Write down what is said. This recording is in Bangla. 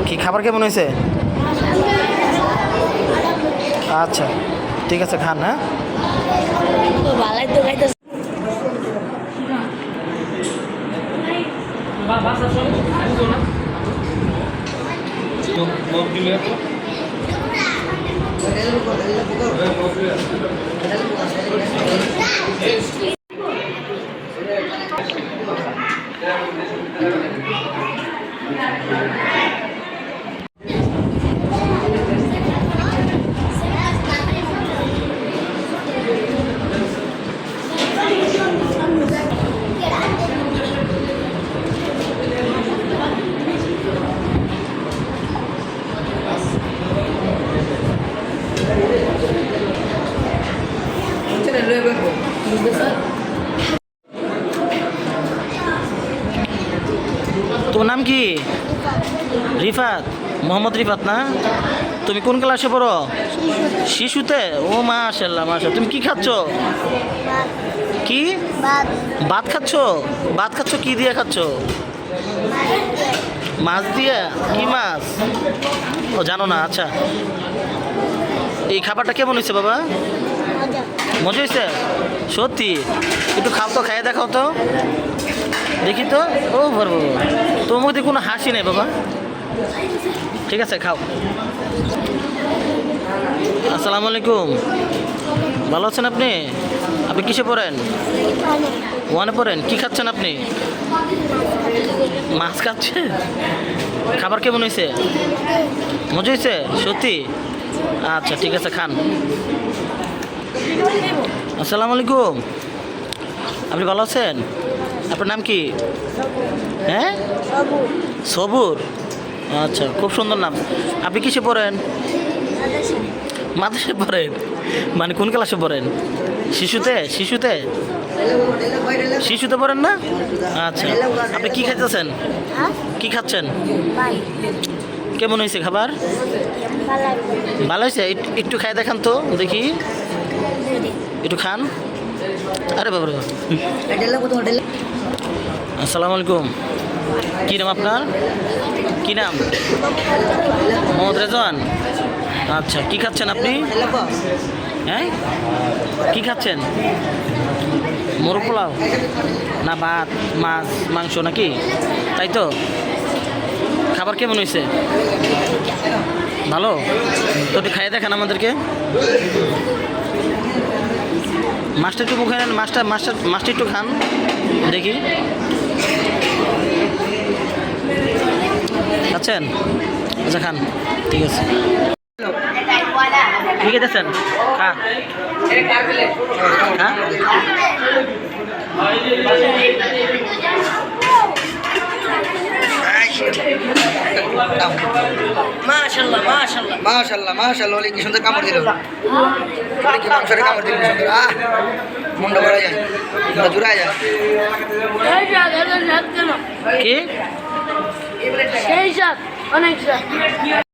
কি খাবার কেমন হয়েছে? আচ্ছা ঠিক আছে, খান। হ্যাঁ তোমার নাম কি? রিফাত, মোহাম্মদ রিফাত না? তুমি কোন ক্লাসে পড়ো? শিশুতে? ও মাশাআল্লাহ মাশাআল্লাহ। তুমি কি খাচ্ছ? কি ভাত খাচ্ছ? ভাত খাচ্ছ কি দিয়ে খাচ্ছ? মাছ দিয়ে? কি মাছ? ও জানো না? আচ্ছা, এই খাবারটা কেমন হয়েছে বাবা? মজা হয়েছে? সত্যি? একটু খাও তো, খাইয়ে দেখাও তো দেখি তো। ও বলবো তোমার মধ্যে কোনো হাসি নেই বাবা। ঠিক আছে, খাও। আসসালামু আলাইকুম। ভালো আছেন আপনি? আপনি কিসে পড়েন? ওয়ানে পড়েন। কি খাচ্ছেন আপনি? মাছ খাচ্ছেন? খাবার কেমন হয়েছে? মজা হয়েছে? সত্যি? আচ্ছা ঠিক আছে, খান। আসসালামু আলাইকুম। আপনি ভালো আছেন? আপনার নাম কি? হ্যাঁ, সবুর। আচ্ছা, খুব সুন্দর নাম। আপনি কিসে পড়েন? মাদ্রাসায় পড়েন? মানে কোন ক্লাসে পড়েন? শিশুতে? শিশুতে শিশুতে পড়েন না? আচ্ছা, আপনি কি খাইতেছেন? কি খাচ্ছেন? কেমন হয়েছে খাবার? ভালো হয়েছে? একটু খাই দেখান তো দেখি, একটু খান। আরে বাবা, আসসালামু আলাইকুম। কী নাম আপনার? কী নাম? মোহাম্মদ রেজওয়ান। আচ্ছা, কি খাচ্ছেন আপনি? হ্যাঁ, কি খাচ্ছেন? মোরগ পোলাও না ভাত, মাছ, মাংস নাকি? তাই তো। খাবার কেমন হয়েছে? ভালো তো, একটু খাইয়ে দেখান আমাদেরকে। মাছটা একটু মুখে নেন, মাছটা একটু খান দেখি। খাচ্ছেন? আচ্ছা খান, ঠিক আছে। কি খেতেছেন? খা খা। মাশাআল্লাহ মাশাআল্লাহ মাশাআল্লাহ মাশাআল্লাহ, কি সুন্দর কামড় দিল। কি মাংসরে কামড় দিল সুন্দর। মনটা ভরা যায়, জুড়ায় যায়। কি সেই সাথ অনেক